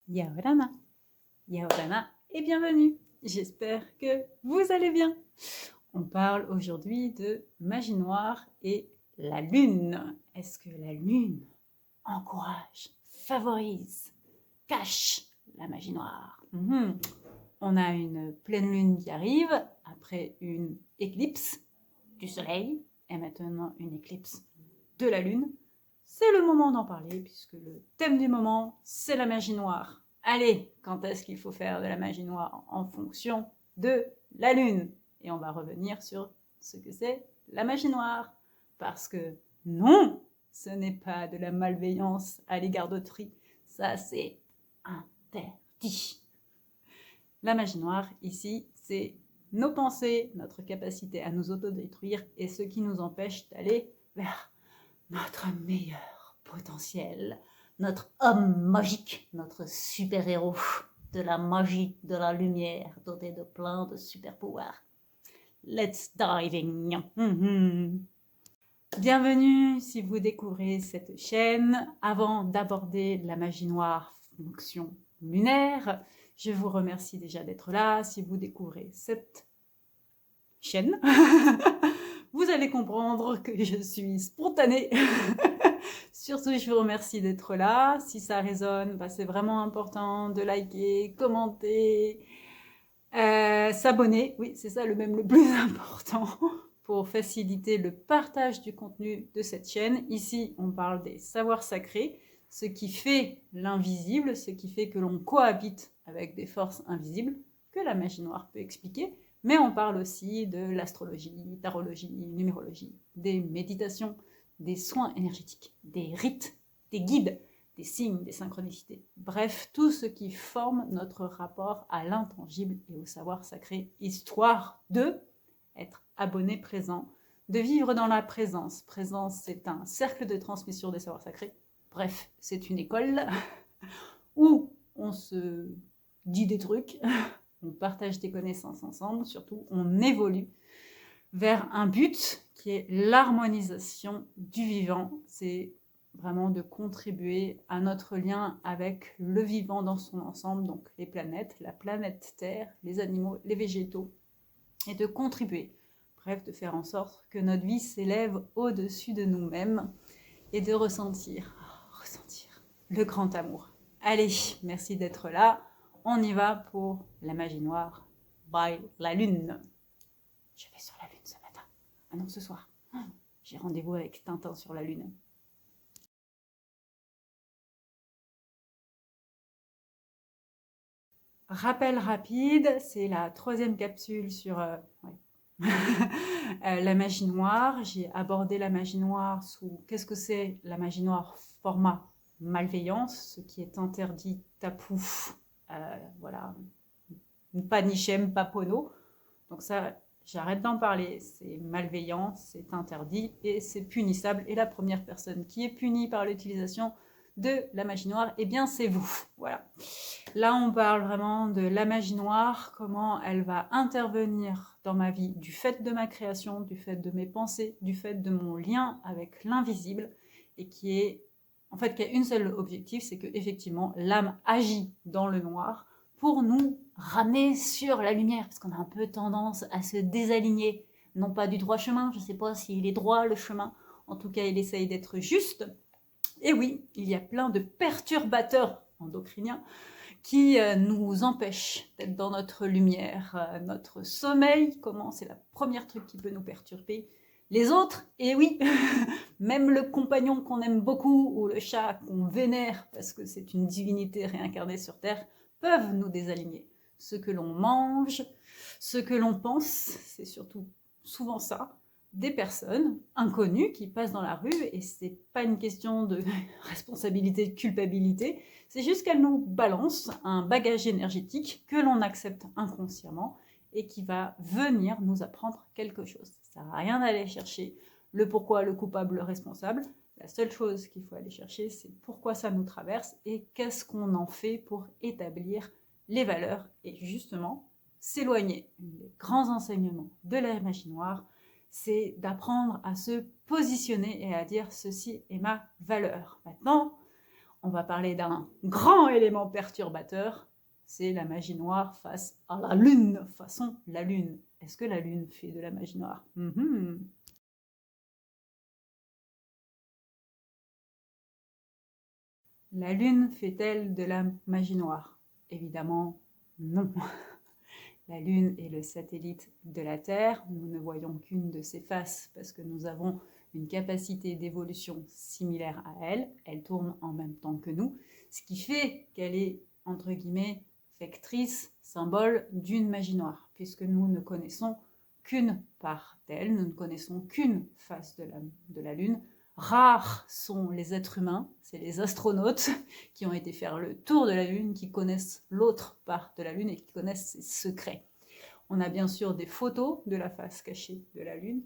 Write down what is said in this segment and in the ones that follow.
Yaorana, Yaorana et bienvenue. J'espère que vous allez bien. On parle aujourd'hui de magie noire et la lune. Est-ce que la lune encourage, favorise, cache la magie noire? On a une pleine lune qui arrive après une éclipse du soleil et maintenant une éclipse de la lune. C'est le moment d'en parler puisque le thème du moment, c'est la magie noire. Allez, quand est-ce qu'il faut faire de la magie noire? En fonction de la lune. Et on va revenir sur ce que c'est la magie noire. Parce que non, ce n'est pas de la malveillance à l'égard d'autrui. Ça, c'est interdit. La magie noire, ici, c'est nos pensées, notre capacité à nous autodétruire et ce qui nous empêche d'aller vers notre meilleur potentiel, notre homme magique, notre super-héros de la magie, de la lumière, doté de plein de super-pouvoirs. Let's diving. Bienvenue si vous découvrez cette chaîne. Avant d'aborder la magie noire fonction lunaire, je vous remercie déjà d'être là. Si vous découvrez cette chaîne, vous allez comprendre que je suis spontanée. Surtout, je vous remercie d'être là. Si ça résonne, c'est vraiment important de liker, commenter, s'abonner. Oui, c'est ça le plus important pour faciliter le partage du contenu de cette chaîne. Ici, on parle des savoirs sacrés, ce qui fait l'invisible, ce qui fait que l'on cohabite avec des forces invisibles, que la magie noire peut expliquer. Mais on parle aussi de l'astrologie, tarologie, numérologie, des méditations, des soins énergétiques, des rites, des guides, des signes, des synchronicités. Bref, tout ce qui forme notre rapport à l'intangible et au savoir sacré, histoire de être abonné présent, de vivre dans la présence. Présence, c'est un cercle de transmission des savoirs sacrés. Bref, c'est une école où on se dit des trucs, on partage des connaissances ensemble, surtout on évolue vers un but qui est l'harmonisation du vivant. C'est vraiment de contribuer à notre lien avec le vivant dans son ensemble, donc les planètes, la planète Terre, les animaux, les végétaux, et de contribuer, bref, de faire en sorte que notre vie s'élève au-dessus de nous-mêmes et de ressentir le grand amour. Allez, merci d'être là. On y va pour la magie noire by la lune. Je vais sur la lune ce matin. Ah non, ce soir. J'ai rendez-vous avec Tintin sur la lune. Rappel rapide, c'est la 3e capsule sur la magie noire. J'ai abordé la magie noire sous qu'est-ce que c'est la magie noire format malveillance, ce qui est interdit, tabou, voilà, pas nichem, pas pono. Donc ça, j'arrête d'en parler, c'est malveillant, c'est interdit et c'est punissable. Et la première personne qui est punie par l'utilisation de la magie noire, eh bien c'est vous. Voilà. Là, on parle vraiment de la magie noire, comment elle va intervenir dans ma vie du fait de ma création, du fait de mes pensées, du fait de mon lien avec l'invisible et qui est, en fait, qui a une seule objectif, c'est que effectivement l'âme agit dans le noir pour nous ramener sur la lumière, parce qu'on a un peu tendance à se désaligner, non pas du droit chemin, je ne sais pas s'il est droit le chemin, en tout cas il essaye d'être juste. Et oui, il y a plein de perturbateurs endocriniens qui nous empêchent d'être dans notre lumière. Notre sommeil, comment c'est la première truc qui peut nous perturber. Les autres, et oui, même le compagnon qu'on aime beaucoup ou le chat qu'on vénère parce que c'est une divinité réincarnée sur Terre, peuvent nous désaligner. Ce que l'on mange, ce que l'on pense, c'est surtout souvent ça, des personnes inconnues qui passent dans la rue et c'est pas une question de responsabilité, de culpabilité, c'est juste qu'elles nous balancent un bagage énergétique que l'on accepte inconsciemment et qui va venir nous apprendre quelque chose. Ça sert à rien d'aller chercher le pourquoi, le coupable, le responsable. La seule chose qu'il faut aller chercher, c'est pourquoi ça nous traverse et qu'est-ce qu'on en fait pour établir les valeurs et justement s'éloigner. Les grands enseignements de la magie noire, c'est d'apprendre à se positionner et à dire ceci est ma valeur. Maintenant, on va parler d'un grand élément perturbateur, c'est la magie noire face à la lune, façon la lune. Est-ce que la lune fait de la magie noire? La lune fait-elle de la magie noire? Évidemment, non. La lune est le satellite de la Terre. Nous ne voyons qu'une de ses faces parce que nous avons une capacité d'évolution similaire à elle. Elle tourne en même temps que nous, ce qui fait qu'elle est, entre guillemets, vectrice, symbole d'une magie noire, puisque nous ne connaissons qu'une part d'elle, nous ne connaissons qu'une face de la Lune. Rares sont les êtres humains, c'est les astronautes qui ont été faire le tour de la Lune, qui connaissent l'autre part de la Lune et qui connaissent ses secrets. On a bien sûr des photos de la face cachée de la Lune.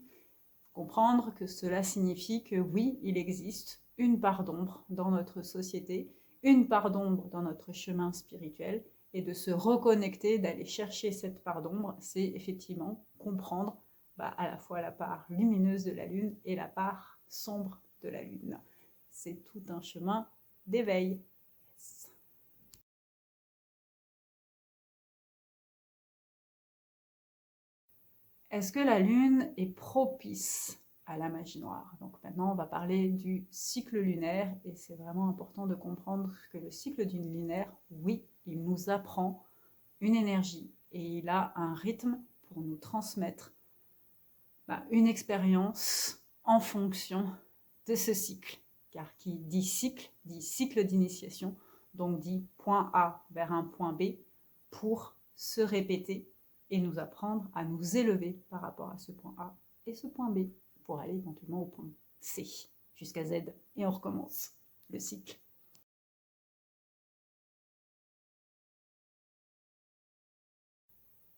Comprendre que cela signifie que oui, il existe une part d'ombre dans notre société, une part d'ombre dans notre chemin spirituel, et de se reconnecter, d'aller chercher cette part d'ombre, c'est effectivement comprendre à la fois la part lumineuse de la Lune et la part sombre de la Lune. C'est tout un chemin d'éveil. Est-ce que la Lune est propice à la magie noire? Donc maintenant, on va parler du cycle lunaire, et c'est vraiment important de comprendre que le cycle d'une lunaire, oui, il nous apprend une énergie et il a un rythme pour nous transmettre une expérience en fonction de ce cycle. Car qui dit cycle d'initiation, donc dit point A vers un point B pour se répéter et nous apprendre à nous élever par rapport à ce point A et ce point B pour aller éventuellement au point C jusqu'à Z et on recommence le cycle.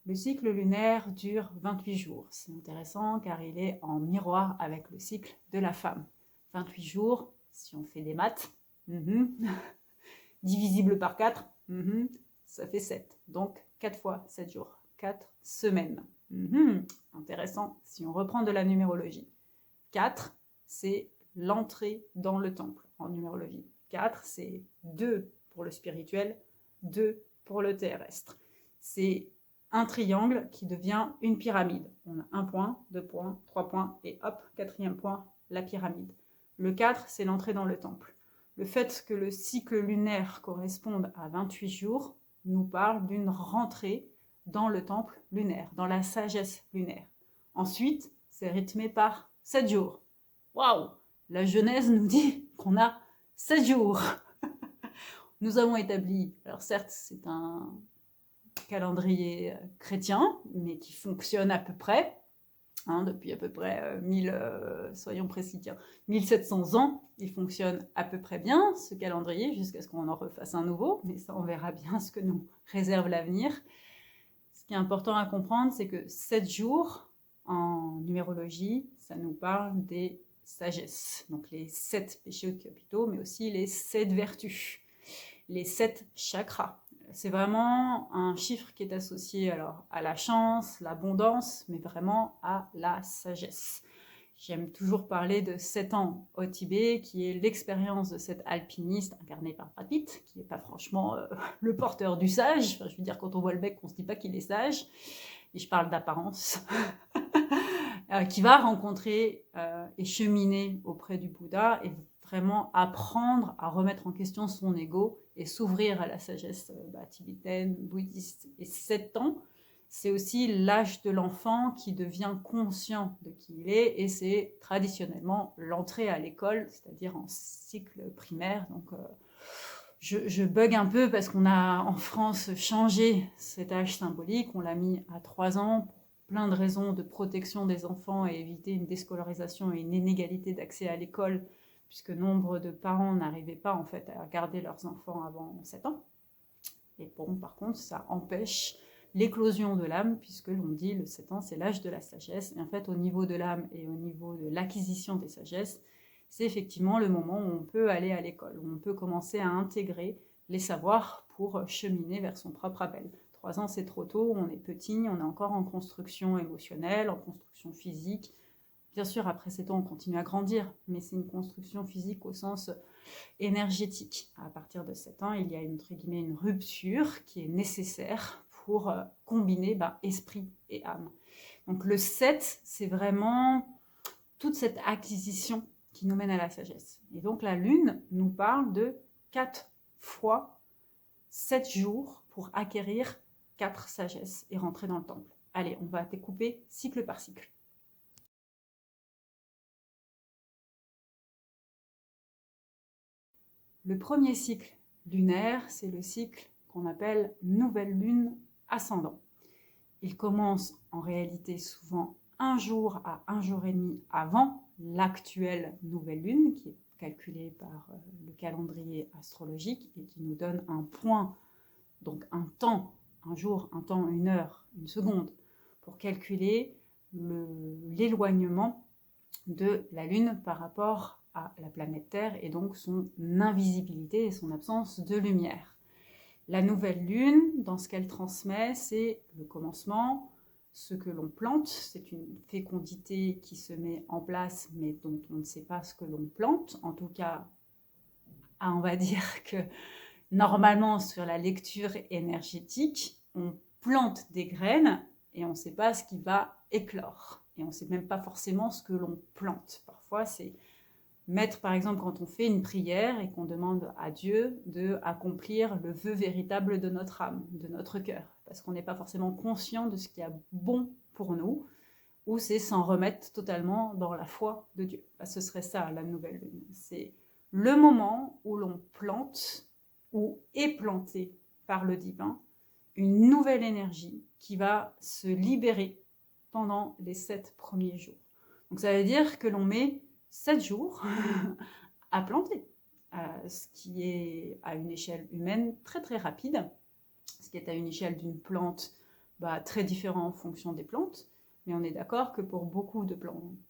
Le cycle lunaire dure 28 jours. C'est intéressant car il est en miroir avec le cycle de la femme. 28 jours, si on fait des maths, divisible par 4, ça fait 7. Donc 4 fois 7 jours, 4 semaines. Intéressant, si on reprend de la numérologie. 4, c'est l'entrée dans le temple en numérologie. 4, c'est 2 pour le spirituel, 2 pour le terrestre. C'est un triangle qui devient une pyramide. On a 1 point, 2 points, 3 points, et hop, 4e point, la pyramide. Le 4, c'est l'entrée dans le temple. Le fait que le cycle lunaire corresponde à 28 jours nous parle d'une rentrée dans le temple lunaire, dans la sagesse lunaire. Ensuite, c'est rythmé par 7 jours. Waouh! La Genèse nous dit qu'on a 7 jours. Nous avons établi, alors certes, c'est un calendrier chrétien, mais qui fonctionne à peu près, depuis à peu près 1700 ans, il fonctionne à peu près bien, ce calendrier, jusqu'à ce qu'on en refasse un nouveau, mais ça, on verra bien ce que nous réserve l'avenir. Ce qui est important à comprendre, c'est que 7 jours, en numérologie, ça nous parle des sagesses, donc les 7 péchés capitaux, mais aussi les 7 vertus, les 7 chakras. C'est vraiment un chiffre qui est associé alors à la chance, l'abondance, mais vraiment à la sagesse. J'aime toujours parler de 7 ans au Tibet, qui est l'expérience de cet alpiniste incarné par Brad Pitt, qui n'est pas franchement le porteur du sage. Enfin, je veux dire, quand on voit le mec, on ne se dit pas qu'il est sage. Et je parle d'apparence. Qui va rencontrer et cheminer auprès du Bouddha et vraiment apprendre à remettre en question son ego et s'ouvrir à la sagesse tibétaine, bouddhiste. Et 7 ans, c'est aussi l'âge de l'enfant qui devient conscient de qui il est, et c'est traditionnellement l'entrée à l'école, c'est-à-dire en cycle primaire. Donc je bug un peu parce qu'on a en France changé cet âge symbolique, on l'a mis à 3 ans pour plein de raisons de protection des enfants et éviter une déscolarisation et une inégalité d'accès à l'école, puisque nombre de parents n'arrivaient pas en fait à garder leurs enfants avant 7 ans. Et bon, par contre, ça empêche l'éclosion de l'âme, puisque l'on dit le 7 ans, c'est l'âge de la sagesse. Et en fait, au niveau de l'âme et au niveau de l'acquisition des sagesses, c'est effectivement le moment où on peut aller à l'école, où on peut commencer à intégrer les savoirs pour cheminer vers son propre appel. 3 ans, c'est trop tôt, on est petit, on est encore en construction émotionnelle, en construction physique. Bien sûr, après 7 ans, on continue à grandir, mais c'est une construction physique au sens énergétique. À partir de 7 ans, il y a entre guillemets une rupture qui est nécessaire pour combiner esprit et âme. Donc le 7, c'est vraiment toute cette acquisition qui nous mène à la sagesse. Et donc la lune nous parle de 4 fois 7 jours pour acquérir 4 sagesses et rentrer dans le temple. Allez, on va découper cycle par cycle. Le premier cycle lunaire, c'est le cycle qu'on appelle nouvelle lune ascendant. Il commence en réalité souvent 1 jour à 1 jour et demi avant l'actuelle nouvelle lune, qui est calculée par le calendrier astrologique et qui nous donne un point, donc un temps, un jour, un temps, une heure, une seconde, pour calculer l'éloignement de la Lune par rapport à la planète Terre et donc son invisibilité et son absence de lumière. La nouvelle Lune, dans ce qu'elle transmet, c'est le commencement, ce que l'on plante, c'est une fécondité qui se met en place mais dont on ne sait pas ce que l'on plante, en tout cas, on va dire que normalement sur la lecture énergétique, on plante des graines et on ne sait pas ce qui va éclore. Et on ne sait même pas forcément ce que l'on plante. Parfois, c'est mettre, par exemple, quand on fait une prière et qu'on demande à Dieu d'accomplir le vœu véritable de notre âme, de notre cœur, parce qu'on n'est pas forcément conscient de ce qui est bon pour nous, ou c'est s'en remettre totalement dans la foi de Dieu. Ce serait ça, la nouvelle lune. C'est le moment où l'on plante, ou est planté par le divin, une nouvelle énergie qui va se libérer pendant les 7 premiers jours. Donc ça veut dire que l'on met 7 jours à planter, ce qui est à une échelle humaine très très rapide, ce qui est à une échelle d'une plante très différent en fonction des plantes, mais on est d'accord que pour beaucoup de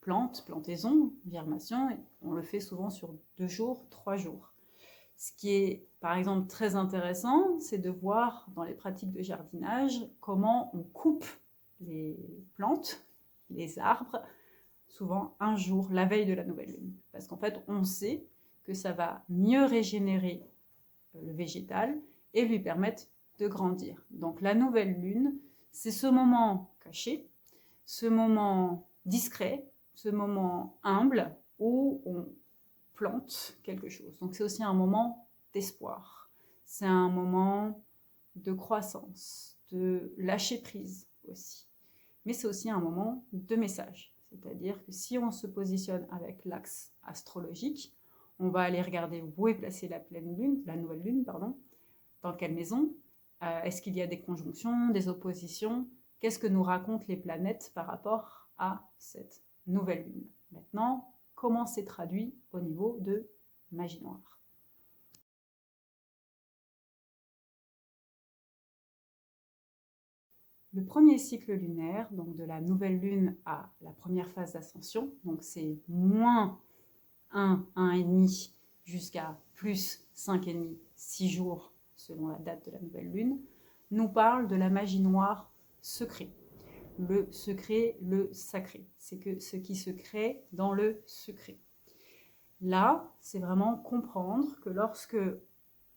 plantaisons, germation, on le fait souvent sur 2 jours, 3 jours. Ce qui est, par exemple, très intéressant, c'est de voir dans les pratiques de jardinage comment on coupe les plantes, les arbres, souvent 1 jour, la veille de la nouvelle lune. Parce qu'en fait, on sait que ça va mieux régénérer le végétal et lui permettre de grandir. Donc la nouvelle lune, c'est ce moment caché, ce moment discret, ce moment humble où on plante quelque chose. Donc c'est aussi un moment d'espoir. C'est un moment de croissance, de lâcher prise aussi. Mais c'est aussi un moment de message. C'est-à-dire que si on se positionne avec l'axe astrologique, on va aller regarder où est placée la pleine lune, la nouvelle lune, pardon, dans quelle maison, est-ce qu'il y a des conjonctions, des oppositions, qu'est-ce que nous racontent les planètes par rapport à cette nouvelle lune. Maintenant, comment c'est traduit au niveau de magie noire. Le premier cycle lunaire, donc de la nouvelle lune à la première phase d'ascension, donc c'est moins 1, 1,5 jusqu'à plus 5,5, 6 jours selon la date de la nouvelle lune, nous parle de la magie noire secret. Le secret, le sacré. C'est que ce qui se crée dans le secret. Là, c'est vraiment comprendre que lorsque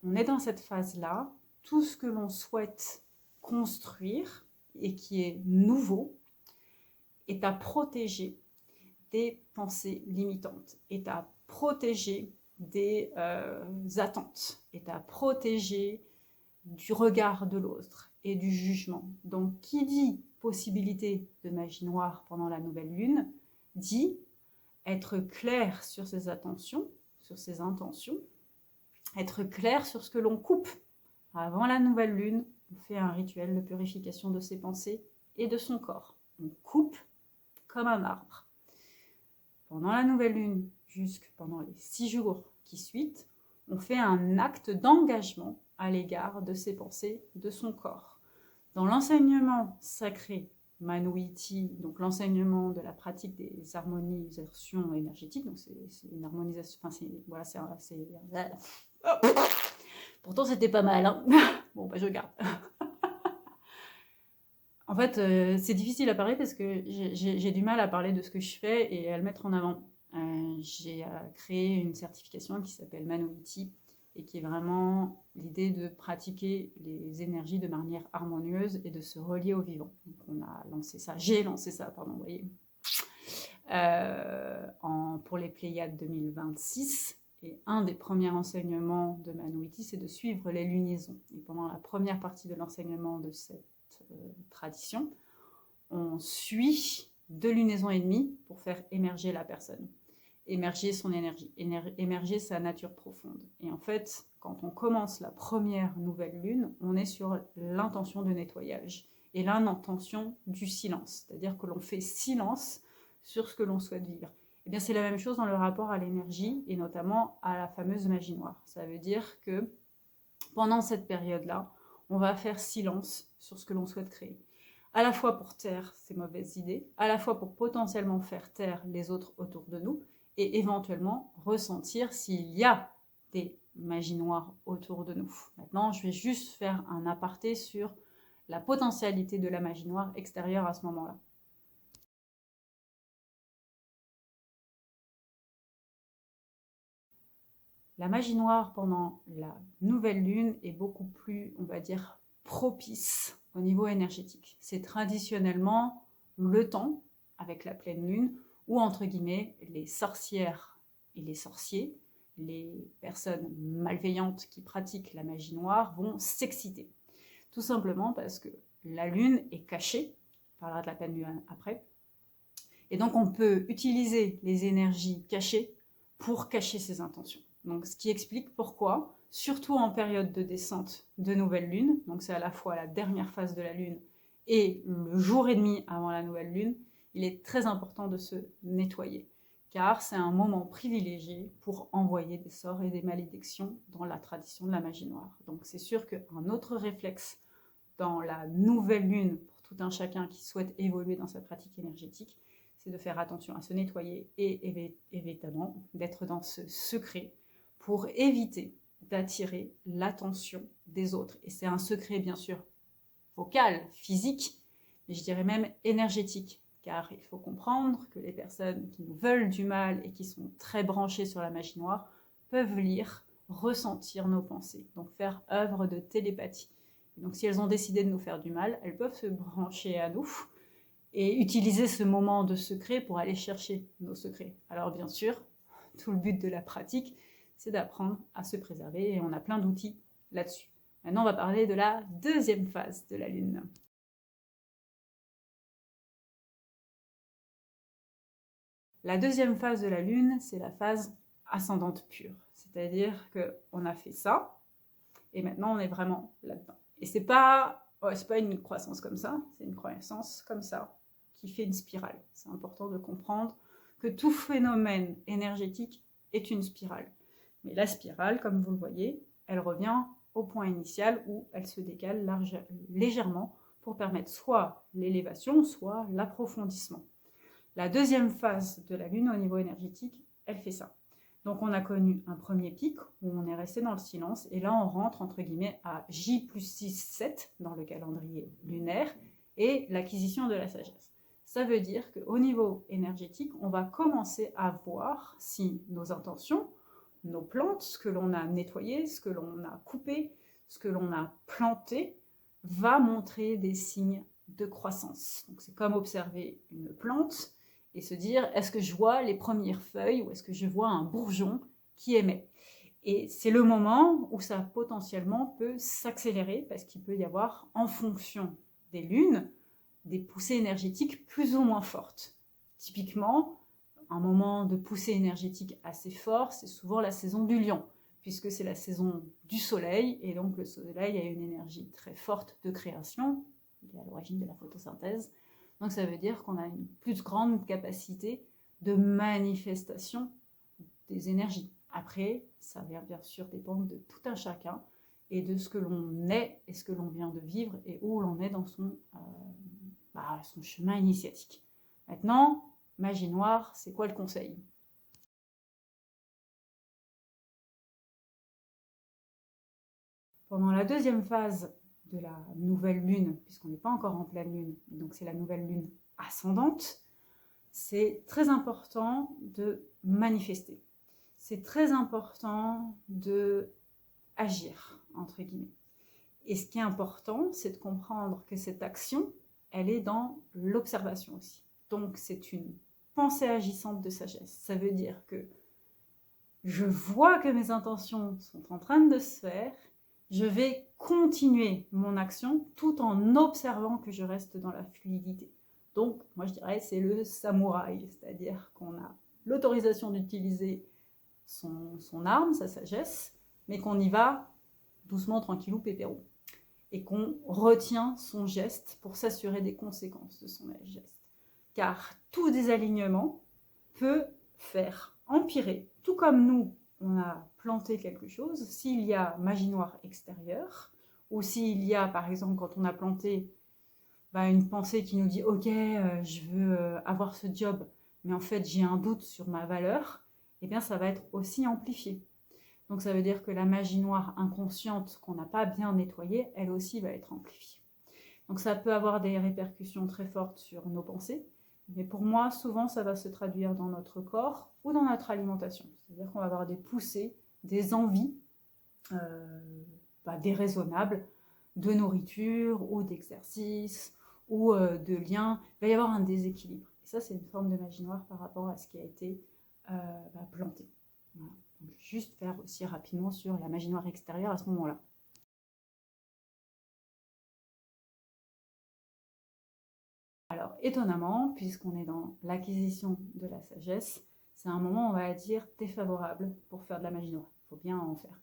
on est dans cette phase-là, tout ce que l'on souhaite construire et qui est nouveau est à protéger des pensées limitantes, est à protéger des attentes, est à protéger du regard de l'autre et du jugement. Donc, qui dit possibilité de magie noire pendant la nouvelle lune, dit être clair sur ses attentions, sur ses intentions, être clair sur ce que l'on coupe. Avant la nouvelle lune, on fait un rituel de purification de ses pensées et de son corps. On coupe comme un arbre. Pendant la nouvelle lune, jusque pendant les 6 jours qui suivent, on fait un acte d'engagement à l'égard de ses pensées, de son corps. Dans l'enseignement sacré Manu-Itti, donc l'enseignement de la pratique des harmonisations énergétiques, donc c'est une harmonisation, enfin pourtant c'était pas mal, hein. Bon, je garde. En fait, c'est difficile à parler parce que j'ai du mal à parler de ce que je fais et à le mettre en avant. J'ai créé une certification qui s'appelle Manouiti et qui est vraiment l'idée de pratiquer les énergies de manière harmonieuse et de se relier au vivant. Donc on a lancé ça, j'ai lancé ça, pardon, vous voyez, pour les Pléiades 2026. Et un des premiers enseignements de Manouiti, c'est de suivre les lunaisons. Et pendant la première partie de l'enseignement de cette tradition, on suit 2 lunaisons et demie pour faire émerger la personne, émerger son énergie, émerger sa nature profonde. Et en fait, quand on commence la première nouvelle lune, on est sur l'intention de nettoyage et l'intention du silence, c'est-à-dire que l'on fait silence sur ce que l'on souhaite vivre. Et bien c'est la même chose dans le rapport à l'énergie et notamment à la fameuse magie noire. Ça veut dire que pendant cette période-là, on va faire silence sur ce que l'on souhaite créer. À la fois pour taire ces mauvaises idées, à la fois pour potentiellement faire taire les autres autour de nous, et éventuellement ressentir s'il y a des magies noires autour de nous. Maintenant, je vais juste faire un aparté sur la potentialité de la magie noire extérieure à ce moment-là. La magie noire pendant la nouvelle lune est beaucoup plus, on va dire, propice au niveau énergétique. C'est traditionnellement le temps, avec la pleine lune, où, entre guillemets, les sorcières et les sorciers, les personnes malveillantes qui pratiquent la magie noire, vont s'exciter. Tout simplement parce que la lune est cachée, on parlera de la pleine lune après, et donc on peut utiliser les énergies cachées pour cacher ses intentions. Donc ce qui explique pourquoi, surtout en période de descente de nouvelle lune, donc c'est à la fois la dernière phase de la lune et le jour et demi avant la nouvelle lune, il est très important de se nettoyer, car c'est un moment privilégié pour envoyer des sorts et des malédictions dans la tradition de la magie noire. Donc c'est sûr qu'un autre réflexe dans la nouvelle lune, pour tout un chacun qui souhaite évoluer dans sa pratique énergétique, c'est de faire attention à se nettoyer et évidemment d'être dans ce secret pour éviter d'attirer l'attention des autres. Et c'est un secret bien sûr vocal, physique, mais je dirais même énergétique, car il faut comprendre que les personnes qui nous veulent du mal et qui sont très branchées sur la magie noire peuvent lire, ressentir nos pensées, donc faire œuvre de télépathie. Et donc si elles ont décidé de nous faire du mal, elles peuvent se brancher à nous et utiliser ce moment de secret pour aller chercher nos secrets. Alors bien sûr, tout le but de la pratique, c'est d'apprendre à se préserver et on a plein d'outils là-dessus. Maintenant, on va parler de la deuxième phase de la Lune. La deuxième phase de la Lune, c'est la phase ascendante pure. C'est-à-dire qu'on a fait ça, et maintenant on est vraiment là-dedans. Et c'est pas une croissance comme ça, c'est une croissance comme ça, qui fait une spirale. C'est important de comprendre que tout phénomène énergétique est une spirale. Mais la spirale, comme vous le voyez, elle revient au point initial où elle se décale légèrement pour permettre soit l'élévation, soit l'approfondissement. La deuxième phase de la Lune au niveau énergétique, elle fait ça. Donc on a connu un premier pic où on est resté dans le silence et là on rentre entre guillemets à J+6,7 dans le calendrier lunaire et l'acquisition de la sagesse. Ça veut dire qu'au niveau énergétique, on va commencer à voir si nos intentions, nos plantes, ce que l'on a nettoyé, ce que l'on a coupé, ce que l'on a planté, va montrer des signes de croissance. Donc c'est comme observer une plante et se dire, est-ce que je vois les premières feuilles ou est-ce que je vois un bourgeon qui émet? Et c'est le moment où ça potentiellement peut s'accélérer parce qu'il peut y avoir, en fonction des lunes, des poussées énergétiques plus ou moins fortes. Typiquement, un moment de poussée énergétique assez fort, c'est souvent la saison du lion, puisque c'est la saison du soleil, et donc le soleil a une énergie très forte de création, il est à l'origine de la photosynthèse, donc ça veut dire qu'on a une plus grande capacité de manifestation des énergies. Après, ça va bien sûr dépendre de tout un chacun, et de ce que l'on est, et ce que l'on vient de vivre, et où l'on est dans son chemin initiatique. Maintenant, magie noire, c'est quoi le conseil? Pendant la deuxième phase de la nouvelle lune, puisqu'on n'est pas encore en pleine lune, donc c'est la nouvelle lune ascendante, c'est très important de manifester. C'est très important de agir, entre guillemets. Et ce qui est important, c'est de comprendre que cette action, elle est dans l'observation aussi. Donc, c'est une pensée agissante de sagesse. Ça veut dire que je vois que mes intentions sont en train de se faire, je vais continuer mon action tout en observant que je reste dans la fluidité. Donc, moi je dirais, c'est le samouraï, c'est-à-dire qu'on a l'autorisation d'utiliser son arme, sa sagesse, mais qu'on y va doucement, tranquillou, pépérou. Et qu'on retient son geste pour s'assurer des conséquences de son geste. Car tout désalignement peut faire empirer, tout comme nous, on a planté quelque chose, s'il y a magie noire extérieure, ou s'il y a, par exemple, quand on a planté une pensée qui nous dit « Ok, je veux avoir ce job, mais en fait, j'ai un doute sur ma valeur », eh bien, ça va être aussi amplifié. Donc, ça veut dire que la magie noire inconsciente qu'on n'a pas bien nettoyée, elle aussi va être amplifiée. Donc, ça peut avoir des répercussions très fortes sur nos pensées, mais pour moi, souvent, ça va se traduire dans notre corps ou dans notre alimentation. C'est-à-dire qu'on va avoir des poussées, des envies déraisonnables de nourriture ou d'exercice ou de liens. Il va y avoir un déséquilibre. Et ça, c'est une forme de magie noire par rapport à ce qui a été planté. Voilà. Donc, juste faire aussi rapidement sur la magie noire extérieure à ce moment-là. Alors, étonnamment, puisqu'on est dans l'acquisition de la sagesse, c'est un moment, on va dire, défavorable pour faire de la magie noire. Il faut bien en faire.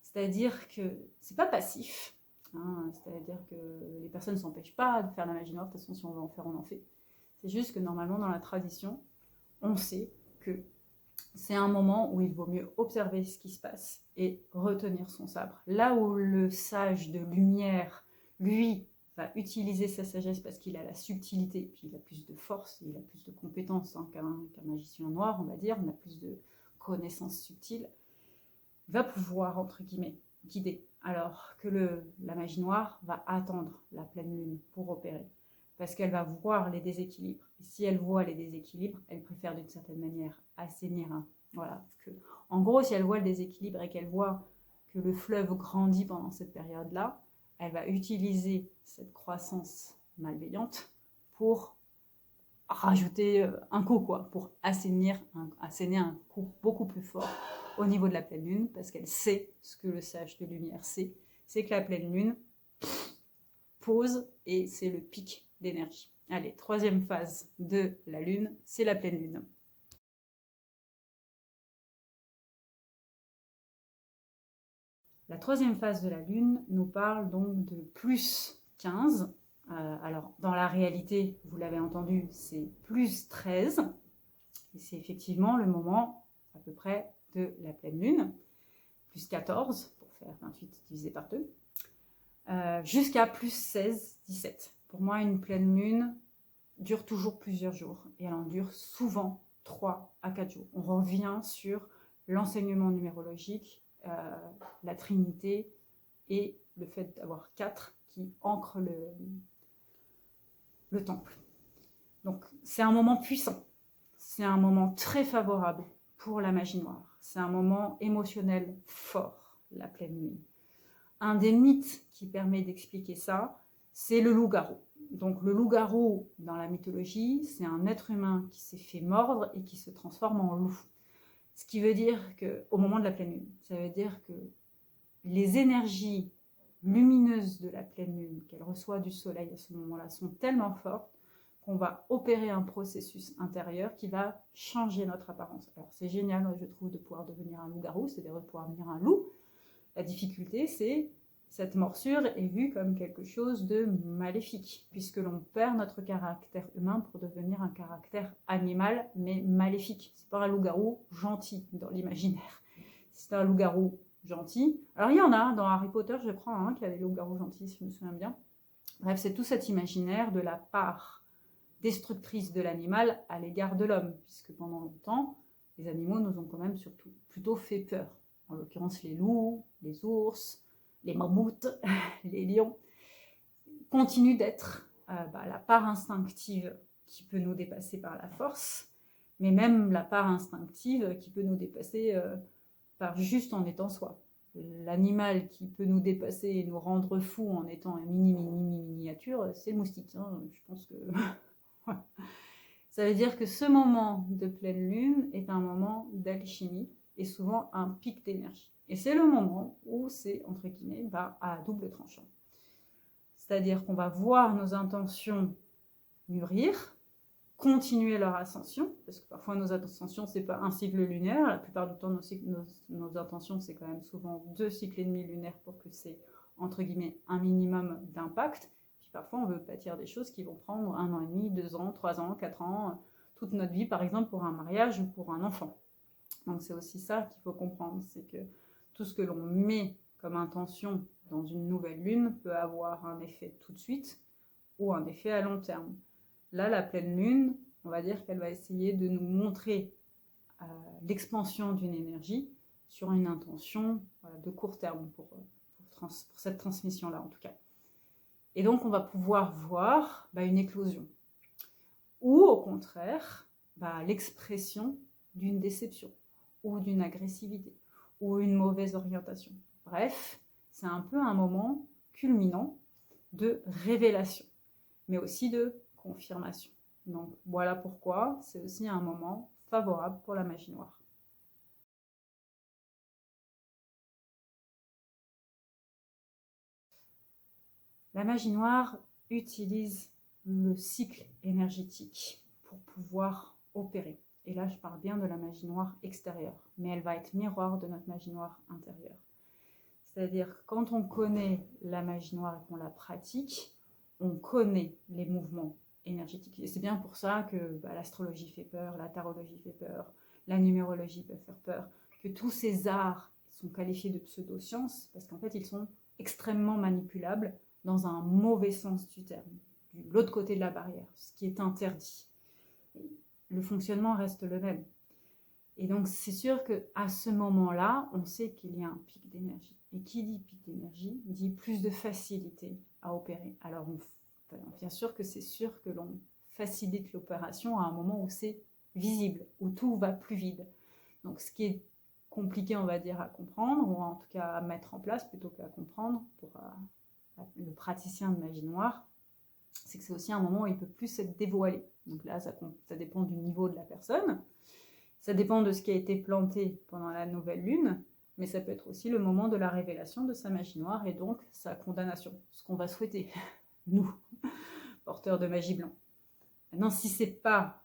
C'est-à-dire que c'est pas passif. Hein, c'est-à-dire que les personnes ne s'empêchent pas de faire de la magie noire. De toute façon, si on veut en faire, on en fait. C'est juste que normalement, dans la tradition, on sait que c'est un moment où il vaut mieux observer ce qui se passe et retenir son sabre. Là où le sage de lumière, lui, va utiliser sa sagesse parce qu'il a la subtilité, puis il a plus de force, il a plus de compétences qu'un magicien noir, on va dire, on a plus de connaissances subtiles, va pouvoir, entre guillemets, guider. Alors que la magie noire va attendre la pleine lune pour opérer, parce qu'elle va voir les déséquilibres. Et si elle voit les déséquilibres, elle préfère d'une certaine manière assainir. Voilà. En gros, si elle voit le déséquilibre et qu'elle voit que le fleuve grandit pendant cette période-là, elle va utiliser cette croissance malveillante pour rajouter un coup, pour assainir un coup beaucoup plus fort au niveau de la pleine lune, parce qu'elle sait ce que le sage de lumière sait, c'est que la pleine lune pose et c'est le pic d'énergie. Allez, troisième phase de la lune, c'est la pleine lune. La troisième phase de la lune nous parle donc de plus 15. Alors, dans la réalité, vous l'avez entendu, c'est plus 13. Et c'est effectivement le moment à peu près de la pleine lune. Plus 14, pour faire 28 divisé par 2. Jusqu'à plus 16, 17. Pour moi, une pleine lune dure toujours plusieurs jours. Et elle en dure souvent 3 à 4 jours. On revient sur l'enseignement numérologique, la Trinité et le fait d'avoir 4 qui ancrent le temple. Donc c'est un moment puissant, c'est un moment très favorable pour la magie noire, c'est un moment émotionnel fort, la pleine lune. Un des mythes qui permet d'expliquer ça, c'est le loup-garou. Donc le loup-garou dans la mythologie, c'est un être humain qui s'est fait mordre et qui se transforme en loup. Ce qui veut dire qu'au moment de la pleine lune, ça veut dire que les énergies lumineuses de la pleine lune qu'elle reçoit du soleil à ce moment-là sont tellement fortes qu'on va opérer un processus intérieur qui va changer notre apparence. Alors c'est génial, je trouve, de pouvoir devenir un loup-garou, c'est-à-dire de pouvoir devenir un loup. La difficulté, c'est cette morsure est vue comme quelque chose de maléfique, puisque l'on perd notre caractère humain pour devenir un caractère animal, mais maléfique. C'est pas un loup-garou gentil dans l'imaginaire. C'est un loup-garou gentil. Alors il y en a dans Harry Potter, je crois, qui a des loups-garous gentils, si je me souviens bien. Bref, c'est tout cet imaginaire de la part destructrice de l'animal à l'égard de l'homme, puisque pendant longtemps, les animaux nous ont quand même surtout plutôt fait peur. En l'occurrence, les loups, les ours, les mammouths, les lions. continue d'être la part instinctive qui peut nous dépasser par la force, mais même la part instinctive qui peut nous dépasser par juste en étant soi. L'animal qui peut nous dépasser et nous rendre fous en étant un miniature, c'est le moustique. Hein. Je pense que... Ça veut dire que ce moment de pleine lune est un moment d'alchimie et souvent un pic d'énergie. Et c'est le moment où c'est, entre guillemets, à double tranchant. C'est-à-dire qu'on va voir nos intentions mûrir, continuer leur ascension, parce que parfois nos ascensions, c'est pas un cycle lunaire, la plupart du temps, nos intentions, c'est quand même souvent 2 cycles et demi lunaires pour que c'est, entre guillemets, un minimum d'impact. Puis parfois, on veut bâtir des choses qui vont prendre 1 an et demi, 2 ans, 3 ans, 4 ans, toute notre vie, par exemple, pour un mariage ou pour un enfant. Donc c'est aussi ça qu'il faut comprendre, c'est que tout ce que l'on met comme intention dans une nouvelle lune peut avoir un effet tout de suite ou un effet à long terme. Là, la pleine lune, on va dire qu'elle va essayer de nous montrer l'expansion d'une énergie sur une intention de court terme pour cette transmission-là en tout cas. Et donc on va pouvoir voir une éclosion ou au contraire l'expression d'une déception ou d'une agressivité ou une mauvaise orientation. Bref, c'est un peu un moment culminant de révélation, mais aussi de confirmation. Donc voilà pourquoi c'est aussi un moment favorable pour la magie noire. La magie noire utilise le cycle énergétique pour pouvoir opérer. Et là, je parle bien de la magie noire extérieure, mais elle va être miroir de notre magie noire intérieure. C'est-à-dire que quand on connaît la magie noire et qu'on la pratique, on connaît les mouvements énergétiques. Et c'est bien pour ça que l'astrologie fait peur, la tarologie fait peur, la numérologie peut faire peur, que tous ces arts sont qualifiés de pseudosciences, parce qu'en fait, ils sont extrêmement manipulables dans un mauvais sens du terme, de l'autre côté de la barrière, ce qui est interdit. Le fonctionnement reste le même. Et donc, c'est sûr qu'à ce moment-là, on sait qu'il y a un pic d'énergie. Et qui dit pic d'énergie, dit plus de facilité à opérer. Alors, bien sûr que c'est sûr que l'on facilite l'opération à un moment où c'est visible, où tout va plus vite. Donc, ce qui est compliqué, on va dire, à comprendre, ou en tout cas à mettre en place plutôt qu'à comprendre pour le praticien de magie noire, c'est que c'est aussi un moment où il peut plus être dévoilé. Donc là, ça dépend du niveau de la personne. Ça dépend de ce qui a été planté pendant la nouvelle lune, mais ça peut être aussi le moment de la révélation de sa magie noire et donc sa condamnation, ce qu'on va souhaiter, nous, porteurs de magie blanc. Maintenant, si c'est pas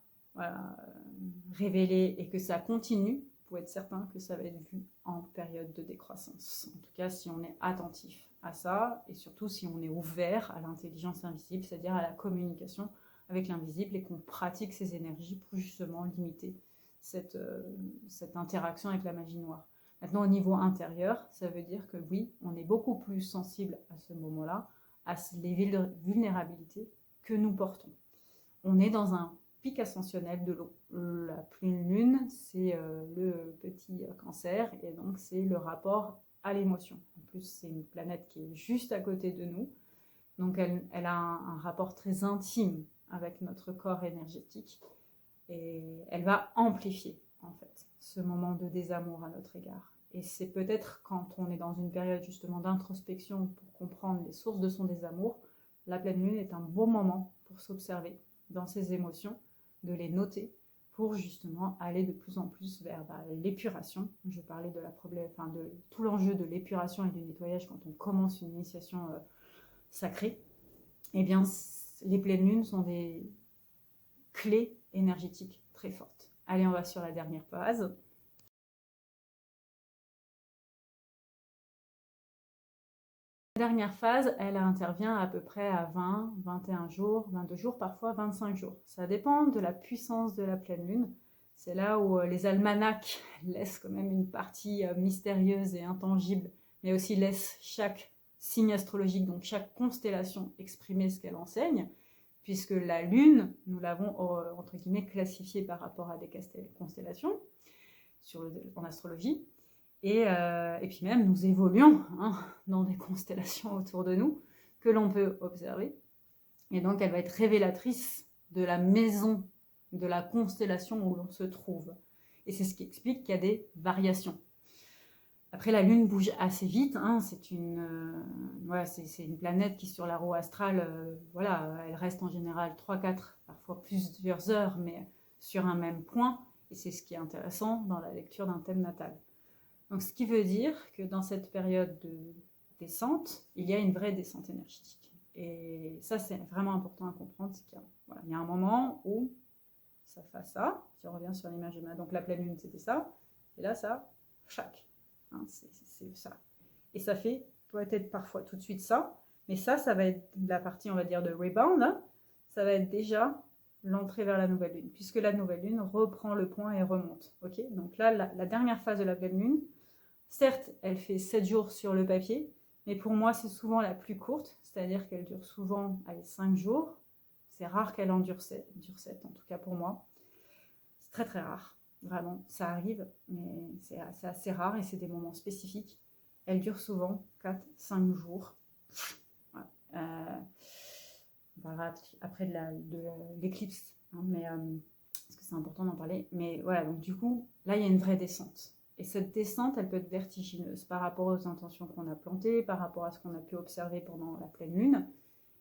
révélé et que ça continue, vous pouvez être certain que ça va être vu en période de décroissance. En tout cas, si on est attentif à ça et surtout si on est ouvert à l'intelligence invisible, c'est-à-dire à la communication avec l'invisible et qu'on pratique ces énergies pour justement limiter cette interaction avec la magie noire. Maintenant, au niveau intérieur, ça veut dire que oui, on est beaucoup plus sensible à ce moment-là, à les vulnérabilités que nous portons. On est dans un pic ascensionnel de l'eau. La pleine lune, c'est le petit cancer, et donc c'est le rapport à l'émotion. En plus, c'est une planète qui est juste à côté de nous, donc elle a un rapport très intime avec notre corps énergétique, et elle va amplifier en fait ce moment de désamour à notre égard. Et c'est peut-être quand on est dans une période justement d'introspection pour comprendre les sources de son désamour, la pleine lune est un bon moment pour s'observer dans ses émotions, de les noter pour justement aller de plus en plus vers l'épuration. Je parlais de de tout l'enjeu de l'épuration et du nettoyage quand on commence une initiation sacrée. Eh bien, les pleines lunes sont des clés énergétiques très fortes. Allez, on va sur la dernière phase. La dernière phase, elle intervient à peu près à 20, 21 jours, 22 jours, parfois 25 jours. Ça dépend de la puissance de la pleine lune. C'est là où les almanachs laissent quand même une partie mystérieuse et intangible, mais aussi laissent chaque signe astrologique, donc chaque constellation, exprimer ce qu'elle enseigne, puisque la lune, nous l'avons entre guillemets classifiée par rapport à des constellations en astrologie. Et puis même, nous évoluons dans des constellations autour de nous. que l'on peut observer. Et donc, elle va être révélatrice de la maison, de la constellation où l'on se trouve. Et c'est ce qui explique qu'il y a des variations. Après, la Lune bouge assez vite. Hein, c'est une planète qui, sur la roue astrale, elle reste en général 3-4, parfois plusieurs heures, mais sur un même point. Et c'est ce qui est intéressant dans la lecture d'un thème natal. Donc, ce qui veut dire que dans cette période de descente, il y a une vraie descente énergétique. Et ça, c'est vraiment important à comprendre. C'est qu'il y a un moment où ça fait ça. Si on revient sur l'image de donc la pleine lune, c'était ça. Et là, ça, chaque. Hein, c'est ça. Et ça fait peut-être parfois tout de suite ça. Mais ça va être la partie, on va dire, de rebound. Hein. Ça va être déjà l'entrée vers la nouvelle lune, puisque la nouvelle lune reprend le point et remonte. Okay, donc là, la dernière phase de la pleine lune, certes, elle fait 7 jours sur le papier, mais pour moi, c'est souvent la plus courte, c'est-à-dire qu'elle dure souvent 5 jours. C'est rare qu'elle en dure 7, en tout cas pour moi. C'est très très rare, vraiment, ça arrive, mais c'est assez rare et c'est des moments spécifiques. Elle dure souvent 4-5 jours. Voilà. On parlera après de l'éclipse, hein, mais parce que c'est important d'en parler. Mais voilà, donc du coup, là, il y a une vraie descente. Et cette descente, elle peut être vertigineuse par rapport aux intentions qu'on a plantées, par rapport à ce qu'on a pu observer pendant la pleine lune.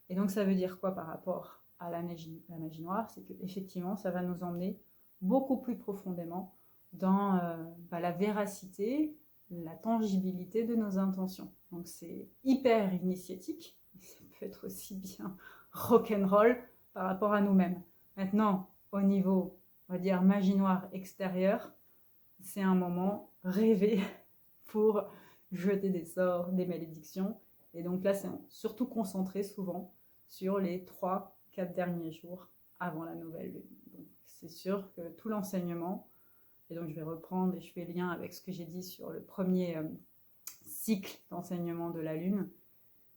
Et donc, ça veut dire quoi par rapport à la magie noire? C'est qu'effectivement, ça va nous emmener beaucoup plus profondément dans la véracité, la tangibilité de nos intentions. Donc, c'est hyper initiatique. Ça peut être aussi bien rock'n'roll par rapport à nous-mêmes. Maintenant, au niveau, on va dire, magie noire extérieure, c'est un moment rêvé pour jeter des sorts, des malédictions. Et donc là, c'est surtout concentré souvent sur les 3-4 derniers jours avant la nouvelle lune. Donc c'est sûr que tout l'enseignement, et donc je vais reprendre et je fais lien avec ce que j'ai dit sur le premier cycle d'enseignement de la lune,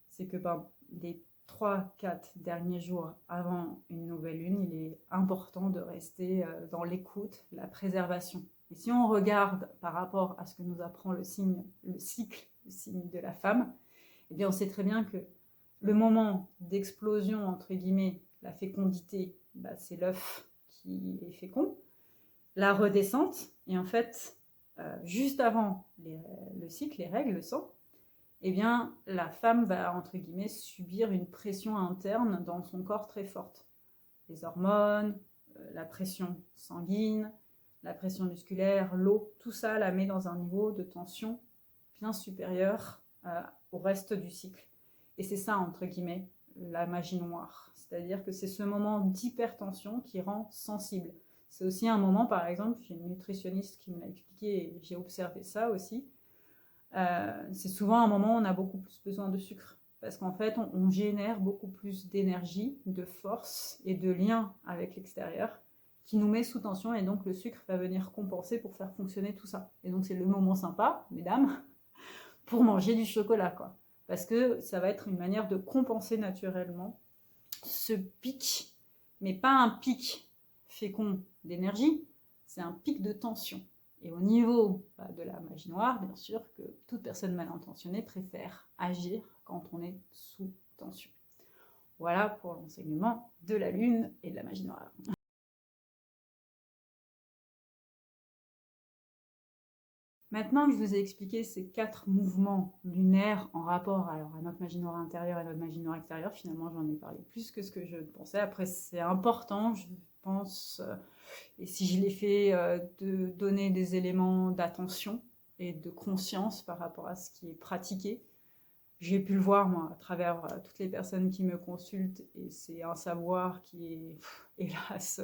c'est que les 3-4 derniers jours avant une nouvelle lune, il est important de rester dans l'écoute, la préservation. Et si on regarde par rapport à ce que nous apprend le cycle, le signe de la femme, eh bien on sait très bien que le moment d'explosion, entre guillemets, la fécondité, c'est l'œuf qui est fécond. La redescente, et en fait, juste avant le cycle, les règles, le sang, eh bien, la femme va, entre guillemets, subir une pression interne dans son corps très forte. Les hormones, la pression sanguine, la pression musculaire, l'eau, tout ça la met dans un niveau de tension bien supérieur au reste du cycle. Et c'est ça, entre guillemets, la magie noire. C'est-à-dire que c'est ce moment d'hypertension qui rend sensible. C'est aussi un moment, par exemple, j'ai une nutritionniste qui me l'a expliqué et j'ai observé ça aussi, c'est souvent un moment où on a beaucoup plus besoin de sucre. Parce qu'en fait, on génère beaucoup plus d'énergie, de force et de lien avec l'extérieur qui nous met sous tension et donc le sucre va venir compenser pour faire fonctionner tout ça. Et donc c'est le moment sympa, mesdames, pour manger du chocolat, quoi. Parce que ça va être une manière de compenser naturellement ce pic, mais pas un pic fécond d'énergie, c'est un pic de tension. Et au niveau de la magie noire, bien sûr que toute personne mal intentionnée préfère agir quand on est sous tension. Voilà pour l'enseignement de la lune et de la magie noire. Maintenant que je vous ai expliqué ces 4 mouvements lunaires en rapport à notre magie noire intérieure et notre magie noire extérieure, finalement j'en ai parlé plus que ce que je pensais. Après c'est important, je pense, et si je l'ai fait, de donner des éléments d'attention et de conscience par rapport à ce qui est pratiqué. J'ai pu le voir, moi, à travers toutes les personnes qui me consultent, et c'est un savoir qui est, hélas,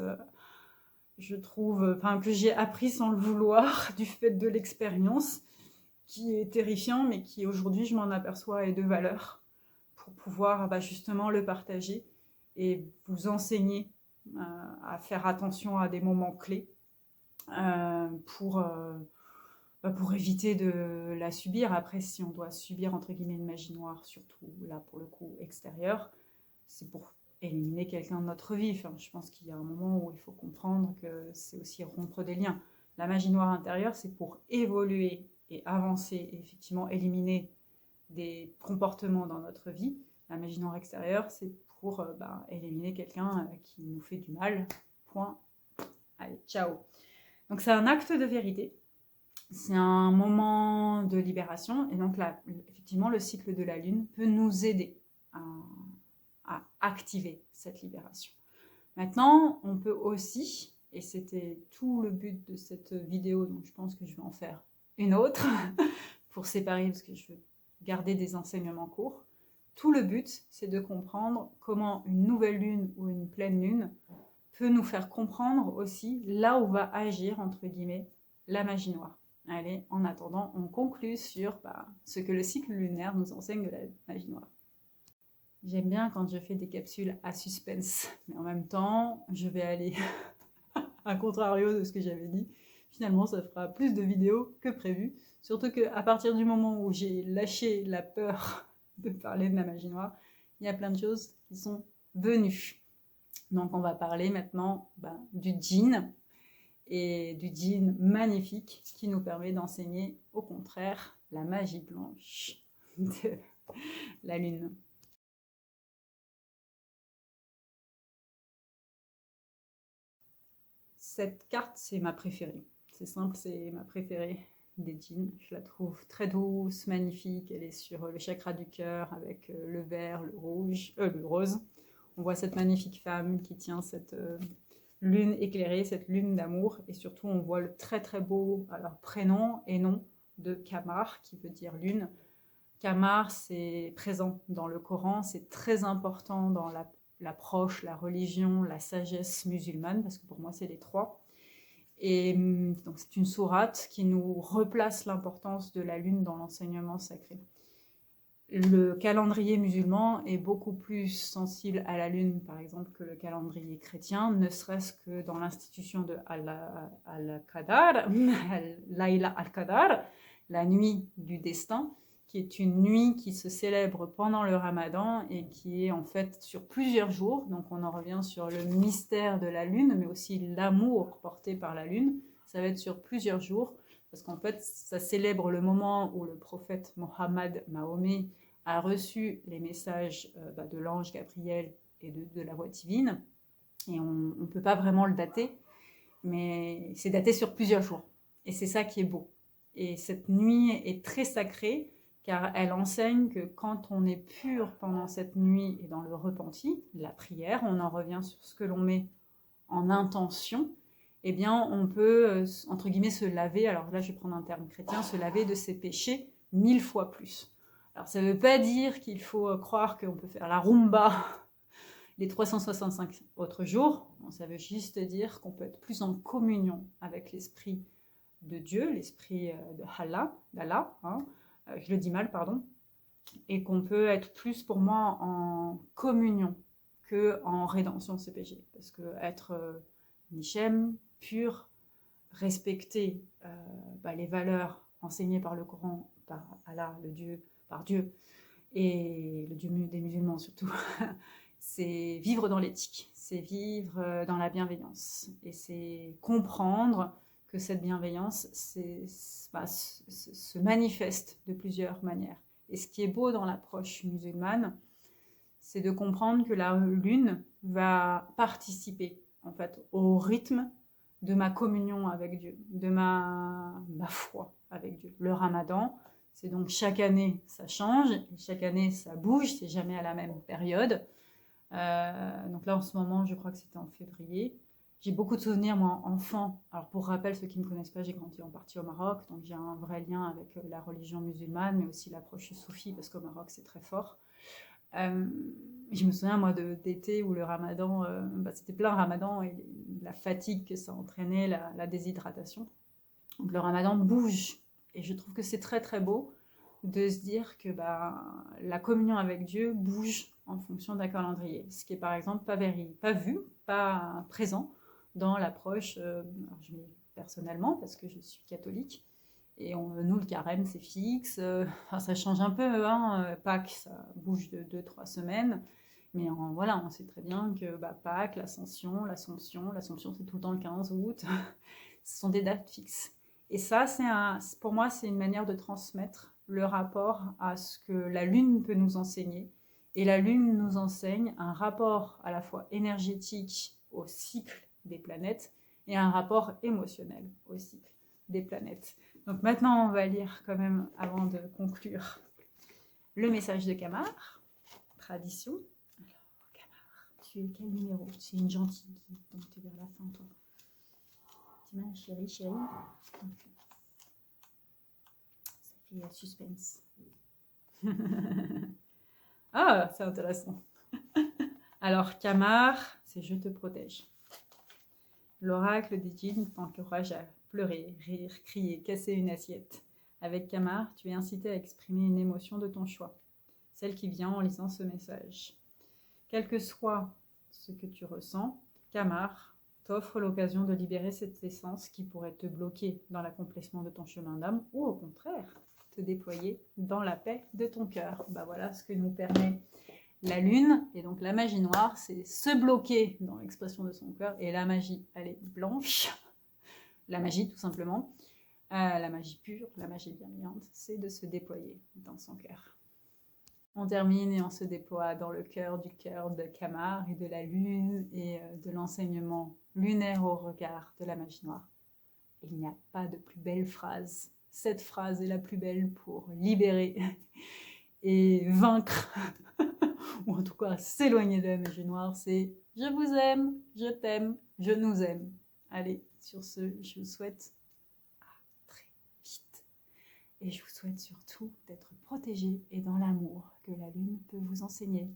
je trouve, que j'ai appris sans le vouloir, du fait de l'expérience, qui est terrifiant, mais qui aujourd'hui, je m'en aperçois, est de valeur, pour pouvoir justement le partager et vous enseigner à faire attention à des moments clés pour éviter de la subir. Après, si on doit subir, entre guillemets, une magie noire, surtout là, pour le coup, extérieure, c'est pour éliminer quelqu'un de notre vie. Enfin, je pense qu'il y a un moment où il faut comprendre que c'est aussi rompre des liens. La magie noire intérieure, c'est pour évoluer et avancer, et effectivement éliminer des comportements dans notre vie. La magie noire extérieure, c'est pour éliminer quelqu'un qui nous fait du mal. Point. Allez, ciao. Donc c'est un acte de vérité. C'est un moment de libération. Et donc là, effectivement, le cycle de la lune peut nous aider à activer cette libération. Maintenant, on peut aussi, et c'était tout le but de cette vidéo, donc je pense que je vais en faire une autre pour séparer, parce que je veux garder des enseignements courts. Tout le but, c'est de comprendre comment une nouvelle lune ou une pleine lune peut nous faire comprendre aussi là où va agir, entre guillemets, la magie noire. Allez, en attendant, on conclut sur ce que le cycle lunaire nous enseigne de la magie noire. J'aime bien quand je fais des capsules à suspense, mais en même temps, je vais aller à contrario de ce que j'avais dit. Finalement, ça fera plus de vidéos que prévu. Surtout qu'à partir du moment où j'ai lâché la peur de parler de la magie noire, il y a plein de choses qui sont venues. Donc on va parler maintenant du djinn, et du djinn magnifique qui nous permet d'enseigner au contraire la magie blanche de la lune. Cette carte, c'est ma préférée. C'est simple, c'est ma préférée des djinns. Je la trouve très douce, magnifique. Elle est sur le chakra du cœur avec le vert, le rose. On voit cette magnifique femme qui tient cette lune éclairée, cette lune d'amour. Et surtout, on voit le très très beau prénom et nom de Qamar, qui veut dire lune. Qamar, c'est présent dans le Coran, c'est très important dans l'approche, la religion, la sagesse musulmane, parce que pour moi, c'est les trois. Et donc, c'est une sourate qui nous replace l'importance de la lune dans l'enseignement sacré. Le calendrier musulman est beaucoup plus sensible à la lune, par exemple, que le calendrier chrétien, ne serait-ce que dans l'institution de Al-Qadar, Layla al-Qadar, la nuit du destin, qui est une nuit qui se célèbre pendant le Ramadan et qui est en fait sur plusieurs jours. Donc on en revient sur le mystère de la lune, mais aussi l'amour porté par la lune. Ça va être sur plusieurs jours, parce qu'en fait, ça célèbre le moment où le prophète Mohammed, Mahomet, a reçu les messages de l'ange Gabriel et de la voix divine. Et on ne peut pas vraiment le dater, mais c'est daté sur plusieurs jours. Et c'est ça qui est beau. Et cette nuit est très sacrée, car elle enseigne que quand on est pur pendant cette nuit et dans le repenti, la prière, on en revient sur ce que l'on met en intention, eh bien on peut, entre guillemets, se laver, alors là je vais prendre un terme chrétien, se laver de ses péchés 1000 fois plus. Alors ça ne veut pas dire qu'il faut croire qu'on peut faire la rumba les 365 autres jours, ça veut juste dire qu'on peut être plus en communion avec l'esprit de Dieu, l'esprit de d'Allah, je le dis mal, pardon, et qu'on peut être plus pour moi en communion qu'en rédemption de ses péchés. Parce que être nichem, pur, respecter les valeurs enseignées par le Coran, par Allah, par Dieu, et le Dieu des musulmans surtout, c'est vivre dans l'éthique, c'est vivre dans la bienveillance, et c'est comprendre que cette bienveillance se manifeste de plusieurs manières. Et ce qui est beau dans l'approche musulmane, c'est de comprendre que la lune va participer en fait au rythme de ma communion avec Dieu, de ma foi avec Dieu. Le Ramadan, c'est donc chaque année ça change, et chaque année ça bouge, c'est jamais à la même période. Donc là en ce moment, je crois que c'était en février. J'ai beaucoup de souvenirs, moi, enfant. Alors, pour rappel, ceux qui ne me connaissent pas, j'ai grandi en partie au Maroc, donc j'ai un vrai lien avec la religion musulmane, mais aussi l'approche soufie, parce qu'au Maroc, c'est très fort. Je me souviens, moi, d'été où le ramadan, c'était plein ramadan, et la fatigue que ça entraînait, la déshydratation. Donc, le ramadan bouge. Et je trouve que c'est très, très beau de se dire que la communion avec Dieu bouge en fonction d'un calendrier. Ce qui est, par exemple, pas vu, pas présent dans l'approche, je mets personnellement parce que je suis catholique, et nous le carême c'est fixe, ça change un peu, Pâques ça bouge de 2-3 semaines, mais voilà, on sait très bien que Pâques, l'Assomption c'est tout le temps le 15 août, ce sont des dates fixes. Et ça, pour moi, c'est une manière de transmettre le rapport à ce que la lune peut nous enseigner, Et la Lune nous enseigne un rapport à la fois énergétique au cycle des planètes et un rapport émotionnel au cycle des planètes. Donc maintenant, on va lire quand même, avant de conclure, le message de Camar, tradition. Alors, Camar, tu es quel numéro? Tu es une gentille qui donc tu es vers la fin, toi. Dis-moi, chérie, chérie. Okay. Ça fait suspense. Ah, c'est intéressant. Alors, Camar, c'est je te protège. L'oracle des djinns t'encourage à pleurer, rire, crier, casser une assiette. Avec Camar, tu es incité à exprimer une émotion de ton choix, celle qui vient en lisant ce message. Quel que soit ce que tu ressens, Camar t'offre l'occasion de libérer cette essence qui pourrait te bloquer dans l'accomplissement de ton chemin d'âme ou au contraire, te déployer dans la paix de ton cœur. Ben voilà ce que nous permet la lune, et donc la magie noire, c'est se bloquer dans l'expression de son cœur, et la magie, elle est blanche, la magie tout simplement, la magie pure, la magie bienveillante, c'est de se déployer dans son cœur. On termine et on se déploie dans le cœur du cœur de Camar et de la lune et de l'enseignement lunaire au regard de la magie noire. Il n'y a pas de plus belle phrase. Cette phrase est la plus belle pour libérer et vaincre ou en tout cas s'éloigner de la magie noire, c'est « Je vous aime, je t'aime, je nous aime ». Allez, sur ce, je vous souhaite à très vite. Et je vous souhaite surtout d'être protégés et dans l'amour que la lune peut vous enseigner.